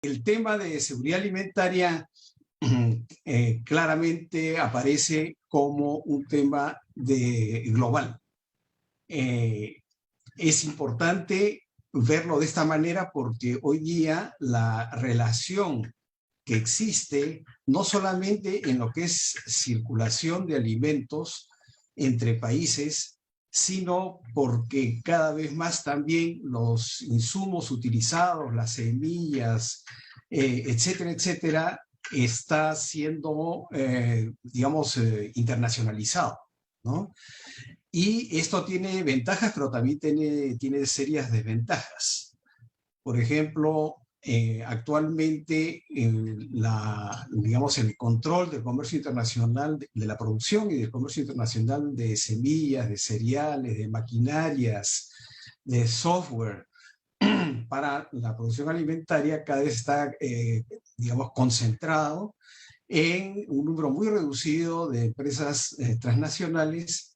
el tema de seguridad alimentaria claramente aparece como un tema global. Es importante verlo de esta manera porque hoy día la relación que existe no solamente en lo que es circulación de alimentos entre países, sino porque cada vez más también los insumos utilizados, las semillas, etcétera, etcétera, está siendo, digamos, internacionalizado, ¿no? Y esto tiene ventajas, pero también tiene serias desventajas. Por ejemplo, actualmente digamos, el control del comercio internacional, de la producción y del comercio internacional de semillas, de cereales, de maquinarias, de software para la producción alimentaria cada vez está, digamos, concentrado en un número muy reducido de empresas transnacionales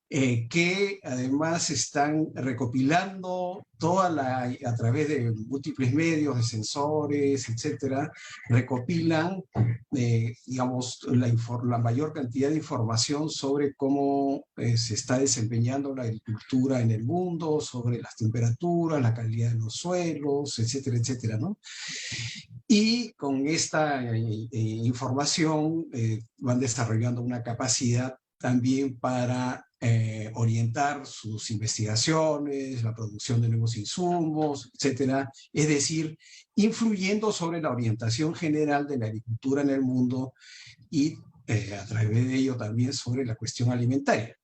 que además están recopilando a través de múltiples medios, de sensores, etcétera, recopilan, digamos, la mayor cantidad de información sobre cómo se está desempeñando la agricultura en el mundo, sobre las temperaturas, la calidad de los suelos, etcétera, etcétera, ¿no? Y con esta información van desarrollando una capacidad también para orientar sus investigaciones, la producción de nuevos insumos, etcétera. Es decir, influyendo sobre la orientación general de la agricultura en el mundo y a través de ello también sobre la cuestión alimentaria.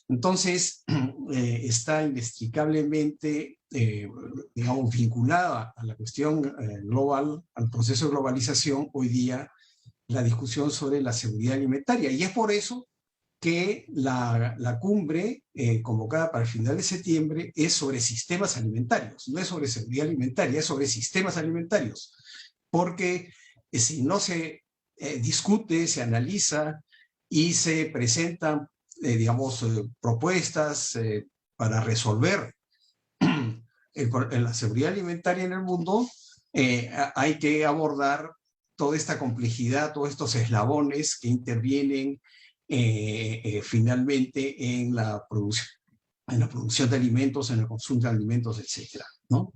Entonces, está inextricablemente, digamos, vinculada a la cuestión global, al proceso de globalización, hoy día, la discusión sobre la seguridad alimentaria. Y es por eso que la cumbre convocada para el final de septiembre es sobre sistemas alimentarios, no es sobre seguridad alimentaria, es sobre sistemas alimentarios, porque si no se discute, se analiza y se presentan, digamos, propuestas para resolver la seguridad alimentaria en el mundo, hay que abordar toda esta complejidad, todos estos eslabones que intervienen finalmente en la producción de alimentos, en el consumo de alimentos, etcétera, ¿no?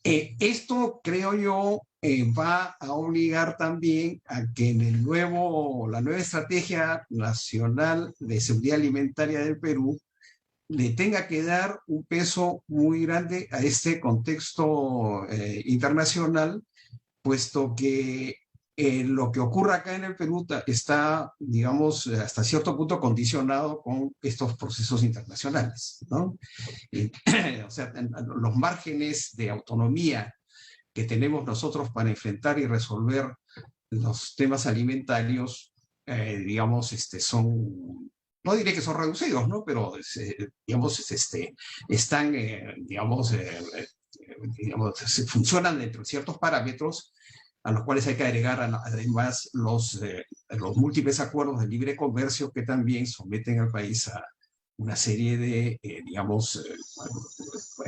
Esto, creo yo, va a obligar también a que en la nueva estrategia nacional de seguridad alimentaria del Perú le tenga que dar un peso muy grande a este contexto internacional, puesto que lo que ocurre acá en el Perú está, digamos, hasta cierto punto condicionado con estos procesos internacionales, ¿no? O sea, los márgenes de autonomía que tenemos nosotros para enfrentar y resolver los temas alimentarios, digamos, son, no diré que son reducidos, ¿no? Pero, digamos, están, digamos, funcionan dentro de ciertos parámetros a los cuales hay que agregar además los múltiples acuerdos de libre comercio que también someten al país a una serie de, digamos,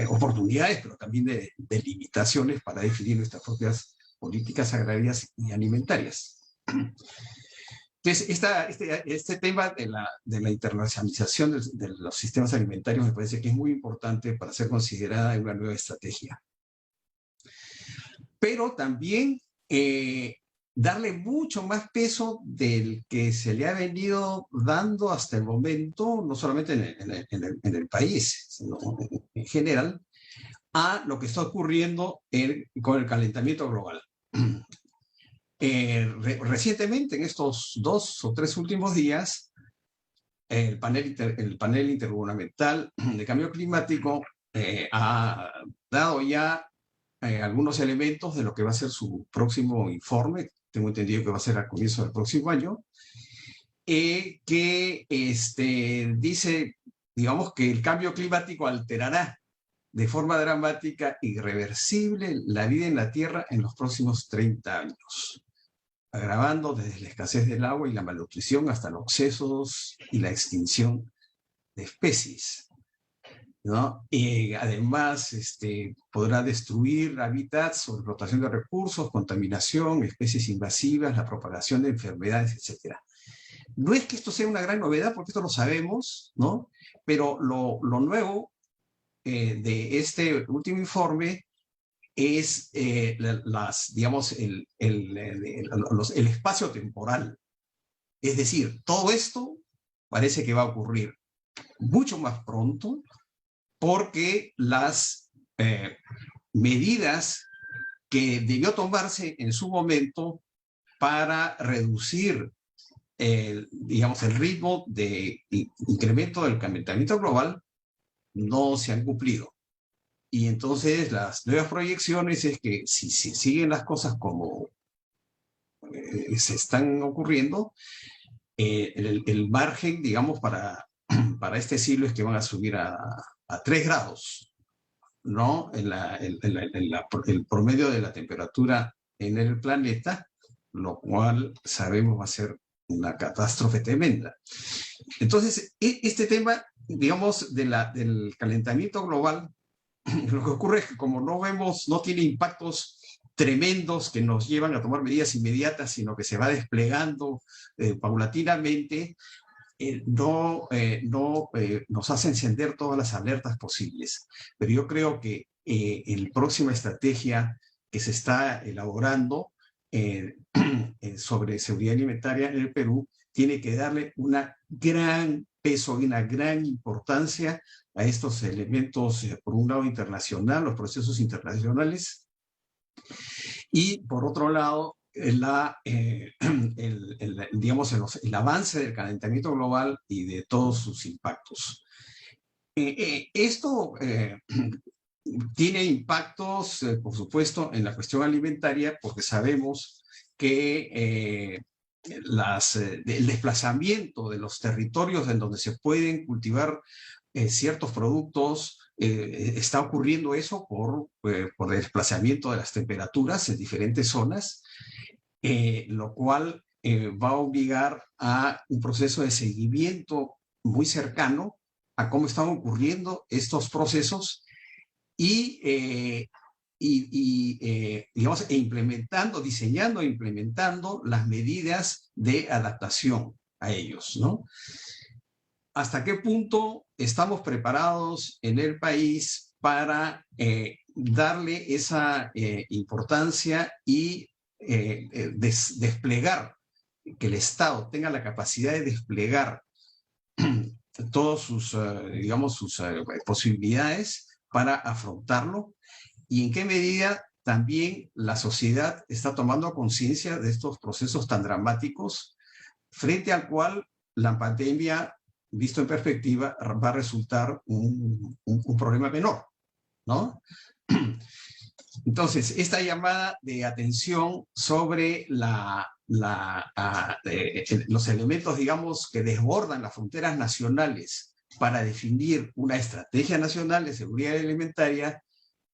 oportunidades, pero también de limitaciones para definir nuestras propias políticas agrarias y alimentarias. Entonces, este tema de la internacionalización de los sistemas alimentarios me parece que es muy importante para ser considerada en una nueva estrategia. Pero también darle mucho más peso del que se le ha venido dando hasta el momento, no solamente en el país, sino en general, a lo que está ocurriendo con el calentamiento global. Recientemente, en estos 2 o 3 últimos días, el panel intergubernamental de cambio climático ha dado ya algunos elementos de lo que va a ser su próximo informe, tengo entendido que va a ser al comienzo del próximo año, que dice, digamos, que el cambio climático alterará de forma dramática e irreversible la vida en la Tierra en los próximos 30 años, agravando desde la escasez del agua y la malnutrición hasta los excesos y la extinción de especies. ¿no? Y además podrá destruir hábitats, sobreexplotación de recursos, contaminación, especies invasivas, la propagación de enfermedades, etc. No es que esto sea una gran novedad, porque esto lo sabemos, ¿no? Pero lo nuevo de este último informe es digamos, el espacio temporal. Es decir, todo esto parece que va a ocurrir mucho más pronto, porque las medidas que debió tomarse en su momento para reducir digamos, el ritmo de incremento del calentamiento global no se han cumplido. Y entonces las nuevas proyecciones es que si siguen las cosas como se están ocurriendo, el margen, digamos, para este siglo es que van a subir a 3 grados, ¿no? El promedio de la temperatura en el planeta, lo cual sabemos va a ser una catástrofe tremenda. Entonces, este tema, digamos, del calentamiento global, lo que ocurre es que como no vemos, no tiene impactos tremendos que nos llevan a tomar medidas inmediatas, sino que se va desplegando paulatinamente, no nos hace encender todas las alertas posibles. Pero yo creo que en la próxima estrategia que se está elaborando sobre seguridad alimentaria en el Perú, tiene que darle una gran peso y una gran importancia a estos elementos, por un lado internacional, los procesos internacionales, y por otro lado, digamos, el avance del calentamiento global y de todos sus impactos. Esto tiene impactos, por supuesto, en la cuestión alimentaria, porque sabemos que el desplazamiento de los territorios en donde se pueden cultivar ciertos productos, está ocurriendo eso por el desplazamiento de las temperaturas en diferentes zonas, lo cual va a obligar a un proceso de seguimiento muy cercano a cómo están ocurriendo estos procesos y digamos, diseñando e implementando las medidas de adaptación a ellos, ¿no? ¿Hasta qué punto estamos preparados en el país para darle esa importancia y desplegar, que el Estado tenga la capacidad de desplegar todas sus, digamos, sus posibilidades para afrontarlo? ¿Y en qué medida también la sociedad está tomando conciencia de estos procesos tan dramáticos, frente al cual la pandemia, visto en perspectiva, va a resultar un problema menor, ¿no? Entonces, esta llamada de atención sobre los elementos, digamos, que desbordan las fronteras nacionales para definir una estrategia nacional de seguridad alimentaria,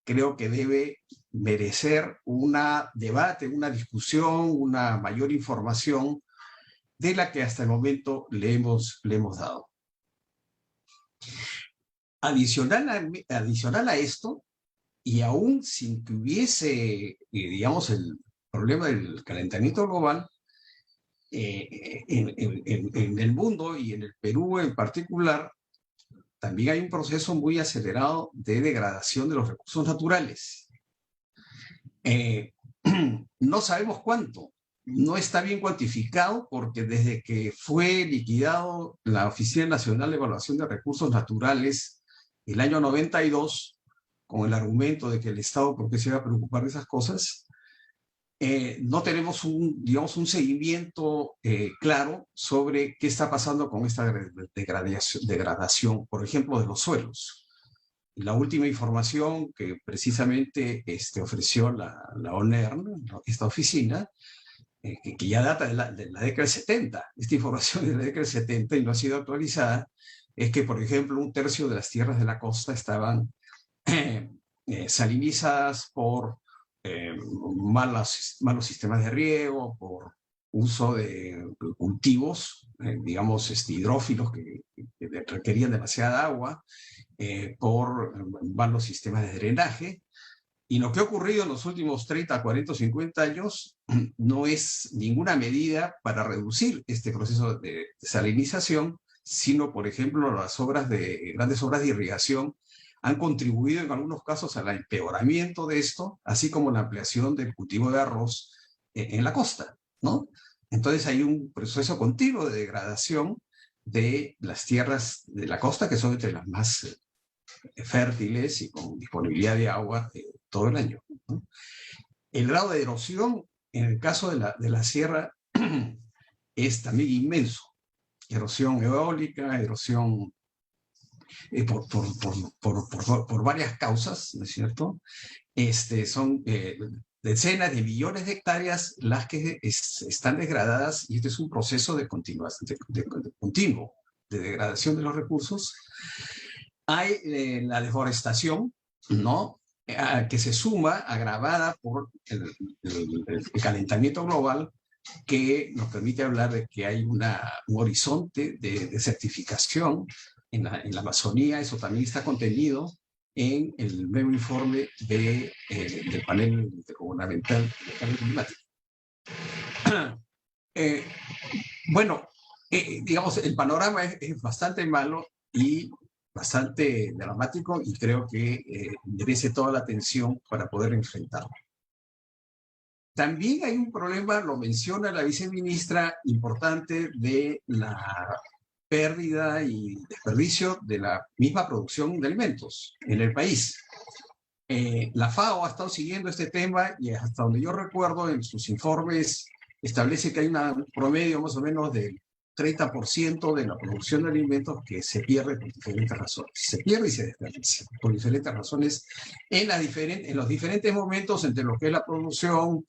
creo que debe merecer un debate, una discusión, una mayor información de la que hasta el momento le hemos dado. Adicional a esto, y aún sin que hubiese, digamos, el problema del calentamiento global, en el mundo y en el Perú en particular, también hay un proceso muy acelerado de degradación de los recursos naturales. No sabemos cuánto, no está bien cuantificado, porque desde que fue liquidado la Oficina Nacional de Evaluación de Recursos Naturales el año 92, con el argumento de que el Estado, ¿por qué se iba a preocupar de esas cosas? No tenemos digamos, un seguimiento claro sobre qué está pasando con esta degradación, por ejemplo, de los suelos. La última información que precisamente ofreció la ONERN, esta oficina, que ya data de la década del 70, esta información de la década del 70 y no ha sido actualizada, es que, por ejemplo, 1/3 de las tierras de la costa estaban salinizadas por malos sistemas de riego, por uso de cultivos, digamos, hidrófilos que requerían demasiada agua, por malos sistemas de drenaje. Y lo que ha ocurrido en los últimos 30, 40, 50 años no es ninguna medida para reducir este proceso de salinización, sino, por ejemplo, grandes obras de irrigación han contribuido en algunos casos al empeoramiento de esto, así como la ampliación del cultivo de arroz en la costa, ¿no? Entonces hay un proceso continuo de degradación de las tierras de la costa, que son entre las más fértiles y con disponibilidad de agua todo el año, ¿no? El grado de erosión, en el caso de la sierra, es también inmenso. Erosión eólica, erosión por varias causas, ¿no es cierto? Son decenas de millones de hectáreas las que están degradadas, y este es un proceso continuo de degradación de los recursos. Hay la deforestación, ¿no? Que se suma, agravada por el calentamiento global, que nos permite hablar de que hay un horizonte de desertificación en la Amazonía. Eso también está contenido en el nuevo informe del panel gubernamental de cambio climático. Bueno, digamos, el panorama es bastante malo y bastante dramático, y creo que merece toda la atención para poder enfrentarlo. También hay un problema, lo menciona la viceministra, importante, de la pérdida y desperdicio de la misma producción de alimentos en el país. La FAO ha estado siguiendo este tema y hasta donde yo recuerdo en sus informes establece que hay un promedio más o menos del 30% de la producción de alimentos que se pierde por diferentes razones. Se pierde y se desperdicia por diferentes razones en los diferentes momentos entre lo que es la producción,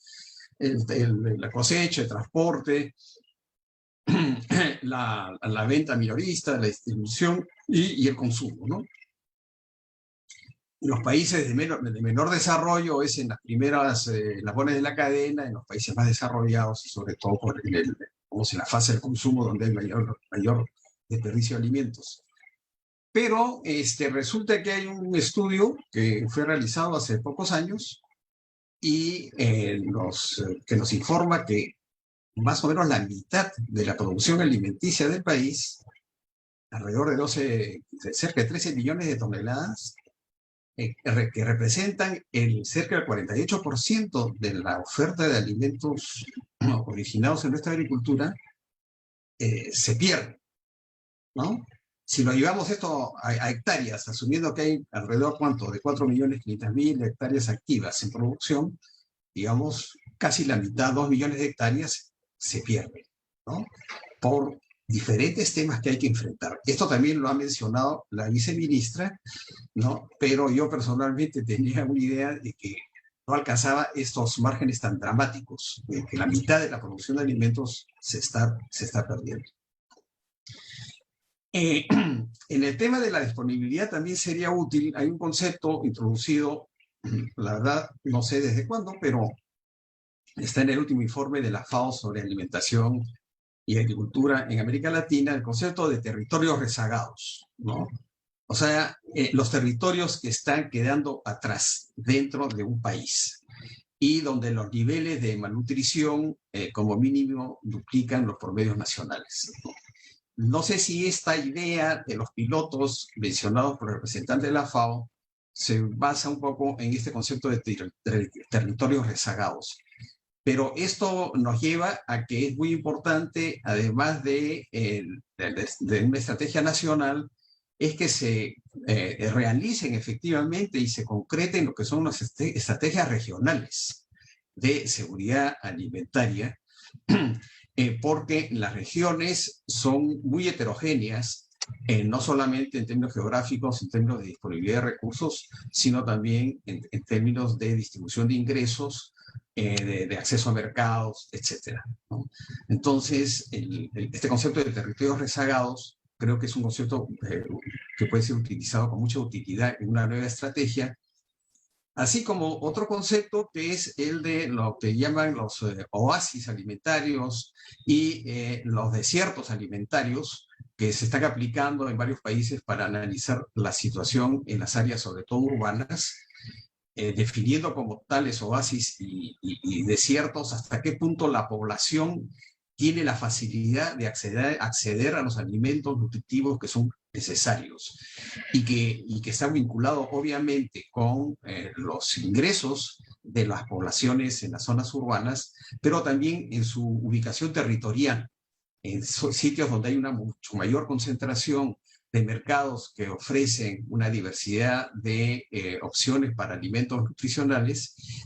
la cosecha, el transporte, la venta minorista, la distribución y el consumo, ¿no? En los países de menor desarrollo es en las primeras labores de la cadena, en los países más desarrollados, y sobre todo en la fase del consumo, donde hay mayor desperdicio de alimentos. Pero resulta que hay un estudio que fue realizado hace pocos años y que nos informa que más o menos la mitad de la producción alimenticia del país, alrededor de cerca de 13 millones de toneladas, que representan cerca del 48% de la oferta de alimentos originados en nuestra agricultura, se pierde, ¿no? Si lo llevamos esto a hectáreas, asumiendo que hay alrededor, ¿cuánto? De 4.500.000 hectáreas activas en producción, digamos, casi la mitad, 2 millones de hectáreas, se pierde, ¿no? Por diferentes temas que hay que enfrentar. Esto también lo ha mencionado la viceministra, ¿no? Pero yo personalmente tenía una idea de que no alcanzaba estos márgenes tan dramáticos, de que la mitad de la producción de alimentos se está perdiendo. En el tema de la disponibilidad también sería útil, hay un concepto introducido, la verdad no sé desde cuándo, pero está en el último informe de la FAO sobre alimentación y agricultura en América Latina, el concepto de territorios rezagados, ¿no? O sea, los territorios que están quedando atrás dentro de un país y donde los niveles de malnutrición como mínimo duplican los promedios nacionales. No sé si esta idea de los pilotos mencionados por el representante de la FAO se basa un poco en este concepto de territorios rezagados. Pero esto nos lleva a que es muy importante, además de una estrategia nacional, es que se realicen efectivamente y se concreten lo que son las estrategias regionales de seguridad alimentaria, porque las regiones son muy heterogéneas, no solamente en términos geográficos, en términos de disponibilidad de recursos, sino también en términos de distribución de ingresos, de acceso a mercados, etc., ¿no? Entonces, este concepto de territorios rezagados creo que es un concepto que puede ser utilizado con mucha utilidad en una nueva estrategia, así como otro concepto que es el de lo que llaman los oasis alimentarios y los desiertos alimentarios, que se están aplicando en varios países para analizar la situación en las áreas, sobre todo urbanas, definiendo como tales oasis y desiertos hasta qué punto la población tiene la facilidad de acceder a los alimentos nutritivos que son necesarios y que está vinculado obviamente con los ingresos de las poblaciones en las zonas urbanas, pero también en su ubicación territorial, en sitios donde hay una mucho mayor concentración de mercados que ofrecen una diversidad de opciones para alimentos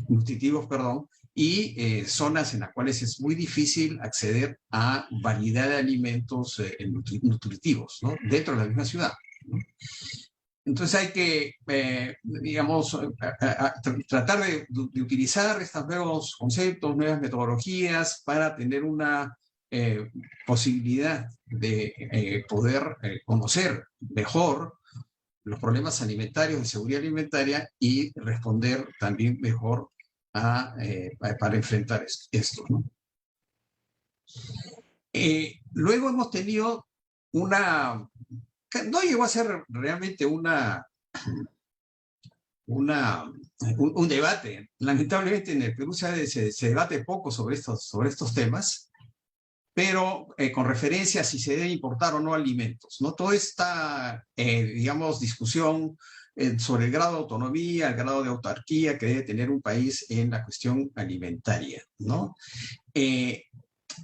nutritivos, perdón, y zonas en las cuales es muy difícil acceder a variedad de alimentos nutritivos, ¿no? Dentro de la misma ciudad, ¿no? Entonces hay que, digamos, tratar de utilizar estos nuevos conceptos, nuevas metodologías para tener una posibilidad de poder conocer mejor los problemas alimentarios, de seguridad alimentaria y responder también mejor para enfrentar esto, ¿no? Luego hemos tenido no llegó a ser realmente un debate. Lamentablemente en el Perú se debate poco sobre estos temas, pero con referencia a si se debe importar o no alimentos, ¿no? Toda esta, digamos, discusión sobre el grado de autonomía, el grado de autarquía que debe tener un país en la cuestión alimentaria, ¿no?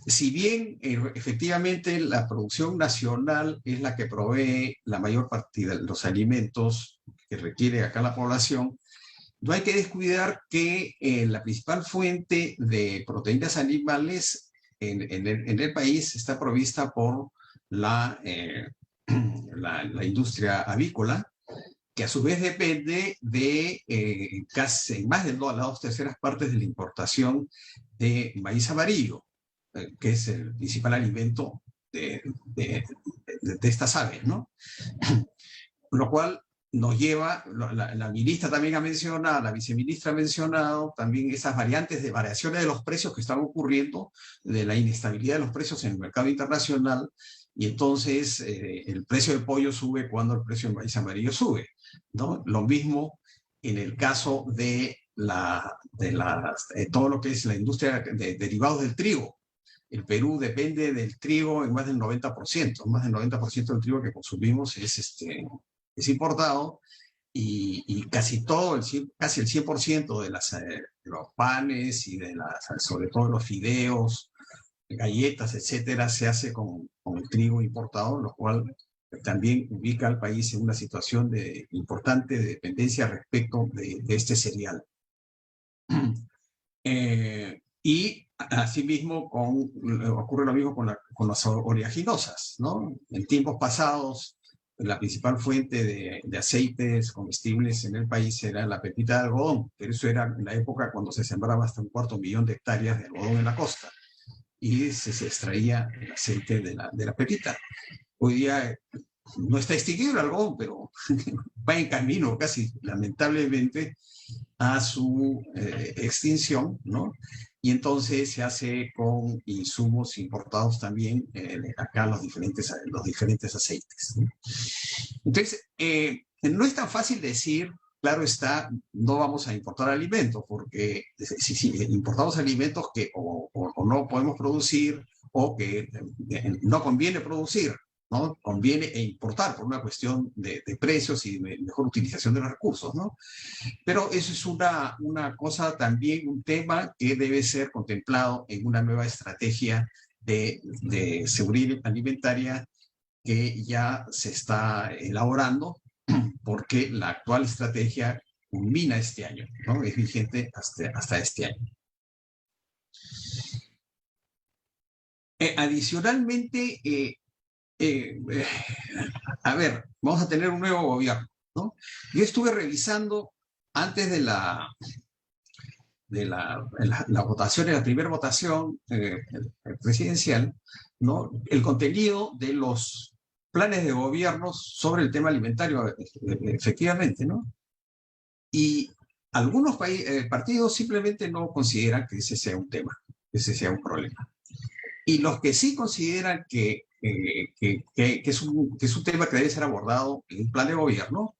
Si bien efectivamente la producción nacional es la que provee la mayor parte de los alimentos que requiere acá la población, no hay que descuidar que la principal fuente de proteínas animales en el país está provista por la industria avícola, que a su vez depende de casi más de las 2/3 partes de la importación de maíz amarillo, que es el principal alimento de estas aves, ¿no? Lo cual nos lleva, la ministra también ha mencionado, la viceministra ha mencionado también esas variaciones de los precios que están ocurriendo, de la inestabilidad de los precios en el mercado internacional, y entonces el precio del pollo sube cuando el precio del maíz amarillo sube, ¿no? Lo mismo en el caso de todo lo que es la industria de derivados del trigo. El Perú depende del trigo en más del 90%. Más del 90% del trigo que consumimos es importado y casi todo, casi el 100% de los panes y sobre todo los fideos, galletas, etcétera, se hace con el trigo importado, lo cual también ubica al país en una situación importante de dependencia respecto de este cereal. Y asimismo ocurre lo mismo con las oleaginosas, ¿no? En tiempos pasados, la principal fuente de aceites comestibles en el país era la pepita de algodón, pero eso era en la época cuando se sembraba hasta 250.000 de hectáreas de algodón en la costa y se extraía el aceite de la pepita. Hoy día no está extinguido el algodón, pero va en camino casi, lamentablemente, a su extinción, ¿no? Y entonces se hace con insumos importados también acá los diferentes aceites, ¿no? Entonces, no es tan fácil decir, claro está, no vamos a importar alimentos, porque si importamos alimentos que o no podemos producir o que no conviene producir, ¿no? Conviene importar por una cuestión de precios y de mejor utilización de los recursos, ¿no? Pero eso es una cosa también, un tema que debe ser contemplado en una nueva estrategia de seguridad alimentaria que ya se está elaborando, porque la actual estrategia culmina este año, ¿no? Es vigente hasta este año. Adicionalmente, a ver, vamos a tener un nuevo gobierno, ¿no? Yo estuve revisando antes de la votación, de la primera votación presidencial, ¿no? El contenido de los planes de gobierno sobre el tema alimentario, efectivamente, ¿no? Y algunos partidos simplemente no consideran que ese sea un tema, que ese sea un problema. Y los que sí consideran que que es un tema que debe ser abordado en un plan de gobierno,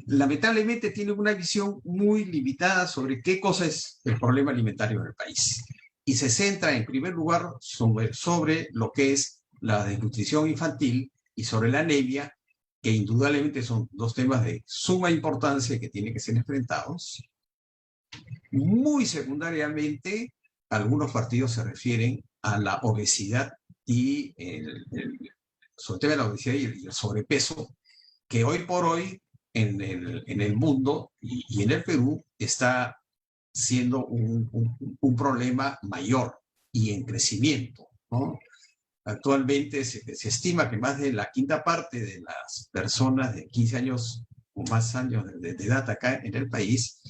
lamentablemente tiene una visión muy limitada sobre qué cosa es el problema alimentario en el país. Y se centra en primer lugar sobre lo que es la desnutrición infantil y sobre la anemia, que indudablemente son dos temas de suma importancia que tienen que ser enfrentados. Muy secundariamente, algunos partidos se refieren a la obesidad y sobre el tema de la obesidad y el sobrepeso, que hoy por hoy en el mundo y en el Perú está siendo problema mayor y en crecimiento, ¿no? Actualmente se estima que más de la quinta parte de las personas de 15 años o más años de edad acá en el país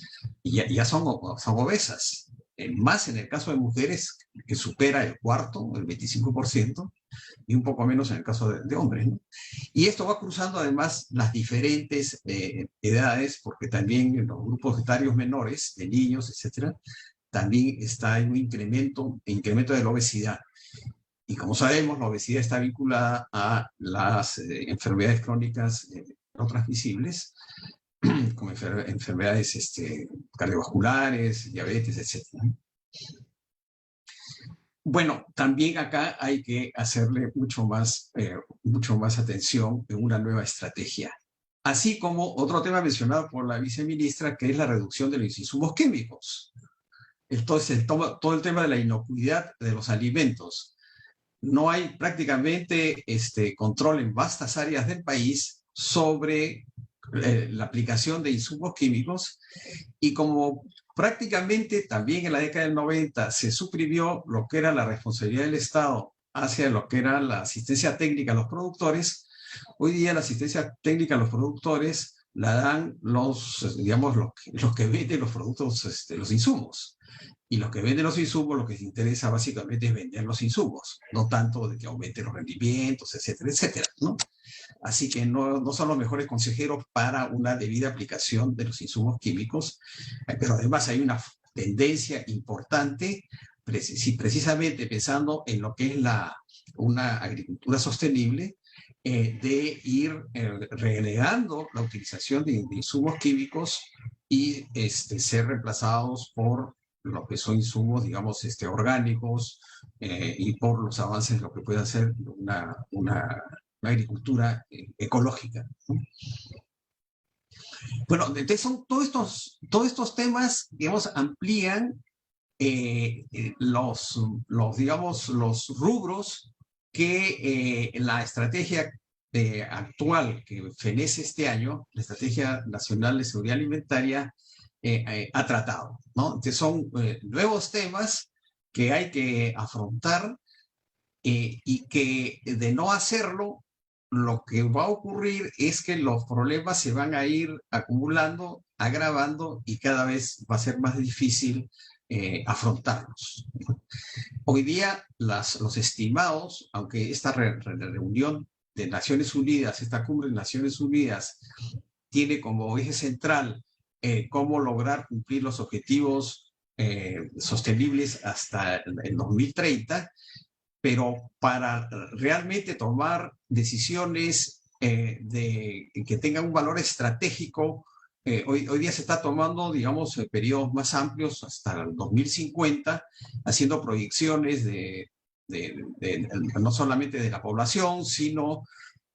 ya son obesas. Más en el caso de mujeres, que supera el cuarto, el 25%, y un poco menos en el caso de hombres, ¿no? Y esto va cruzando además las diferentes edades, porque también en los grupos etarios menores, de niños, etcétera, también está en un incremento de la obesidad. Y como sabemos, la obesidad está vinculada a las enfermedades crónicas no transmisibles, como enfermedades cardiovasculares, diabetes, etc. Bueno, también acá hay que hacerle mucho más atención en una nueva estrategia. Así como otro tema mencionado por la viceministra, que es la reducción de los insumos químicos. Entonces, todo el tema de la inocuidad de los alimentos. No hay prácticamente control en vastas áreas del país sobre la aplicación de insumos químicos, y como prácticamente también en la década del 90 se suprimió lo que era la responsabilidad del Estado hacia lo que era la asistencia técnica a los productores, hoy día la asistencia técnica a los productores la dan los que venden los productos, los insumos. Y los que venden los insumos, lo que les interesa básicamente es vender los insumos, no tanto de que aumenten los rendimientos, etcétera, etcétera, ¿no? Así que no son los mejores consejeros para una debida aplicación de los insumos químicos, pero además hay una tendencia importante, precisamente pensando en lo que es una agricultura sostenible, de ir relegando la utilización de insumos químicos y ser reemplazados por lo que son insumos, digamos, orgánicos, y por los avances de lo que puede hacer una agricultura ecológica, ¿no? Bueno, entonces son todos estos temas, digamos, amplían los rubros que la estrategia actual que fenece este año, la Estrategia Nacional de Seguridad Alimentaria, ha tratado, ¿no? Entonces son nuevos temas que hay que afrontar, y que de no hacerlo, lo que va a ocurrir es que los problemas se van a ir acumulando, agravando, y cada vez va a ser más difícil afrontarlos. Hoy día los estimados, aunque esta reunión de Naciones Unidas, esta cumbre de Naciones Unidas, tiene como eje central cómo lograr cumplir los objetivos sostenibles hasta el 2030, pero para realmente tomar decisiones que tengan un valor estratégico, hoy día se está tomando, digamos, periodos más amplios hasta el 2050, haciendo proyecciones no solamente de la población, sino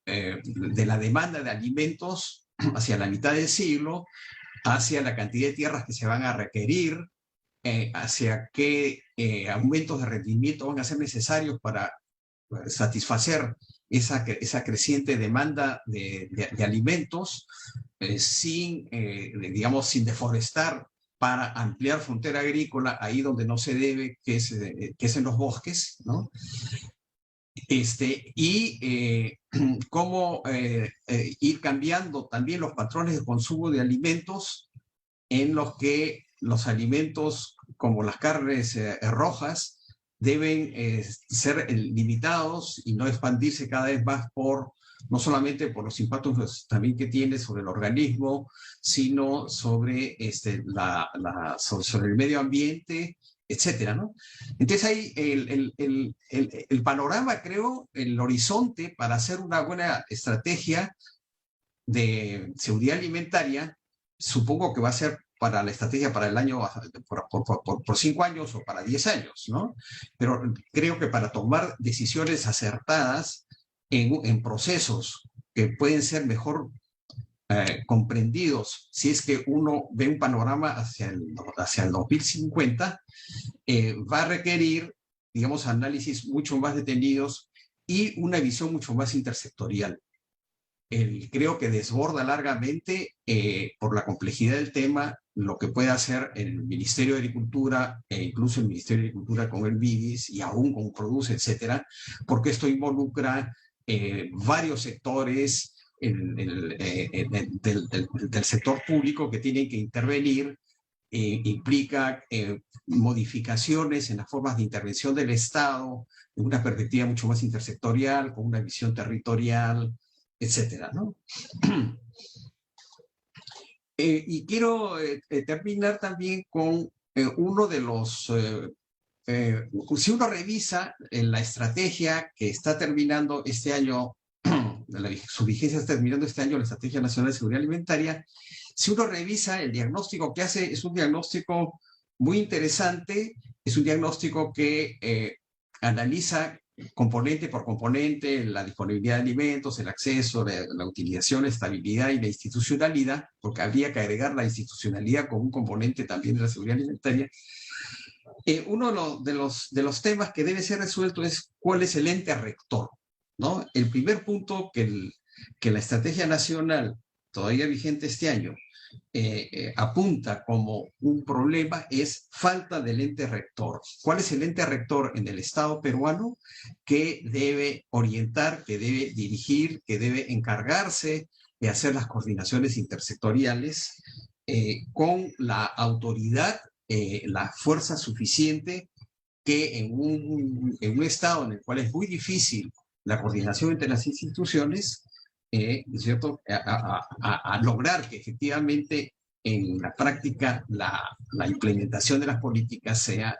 de la demanda de alimentos hacia la mitad del siglo, hacia la cantidad de tierras que se van a requerir, hacia qué aumentos de rendimiento van a ser necesarios para satisfacer esa creciente demanda de alimentos, sin deforestar, para ampliar frontera agrícola ahí donde no se debe, que es en los bosques, ¿no? Cómo ir cambiando también los patrones de consumo de alimentos, en los que los alimentos como las carnes rojas deben ser limitados y no expandirse cada vez más por no solamente por los impactos pues, también que tiene sobre el organismo, sino sobre, sobre el medio ambiente, etcétera, ¿no? Entonces ahí el panorama, creo, el horizonte para hacer una buena estrategia de seguridad alimentaria, supongo que va a ser para la estrategia para el año, por 5 años o para 10 años, ¿no? Pero creo que para tomar decisiones acertadas en procesos que pueden ser mejor comprendidos, si es que uno ve un panorama hacia el 2050, va a requerir, digamos, análisis mucho más detenidos y una visión mucho más intersectorial. Creo que desborda largamente, por la complejidad del tema, lo que puede hacer el Ministerio de Agricultura e incluso el Ministerio de Agricultura con el BIDIS y aún con Produce, etcétera, porque esto involucra varios sectores del sector público que tienen que intervenir, implica modificaciones en las formas de intervención del Estado, en una perspectiva mucho más intersectorial, con una visión territorial, etcétera, ¿no? Y quiero terminar también con uno de los... si uno revisa la estrategia que está terminando este año, su vigencia está terminando este año, la Estrategia Nacional de Seguridad Alimentaria, si uno revisa el diagnóstico que hace, es un diagnóstico muy interesante, es un diagnóstico que analiza componente por componente la disponibilidad de alimentos, el acceso, la utilización, la estabilidad y la institucionalidad, porque habría que agregar la institucionalidad como un componente también de la seguridad alimentaria. Uno de los temas que debe ser resuelto es cuál es el ente rector, ¿no? El primer punto que la estrategia nacional, todavía vigente este año, apunta como un problema es falta del ente rector. ¿Cuál es el ente rector en el Estado peruano que debe orientar, que debe dirigir, que debe encargarse de hacer las coordinaciones intersectoriales con la autoridad, la fuerza suficiente que en un Estado en el cual es muy difícil la coordinación entre las instituciones, ¿cierto? A lograr que efectivamente en la práctica la implementación de las políticas sea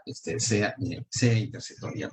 intersectorial.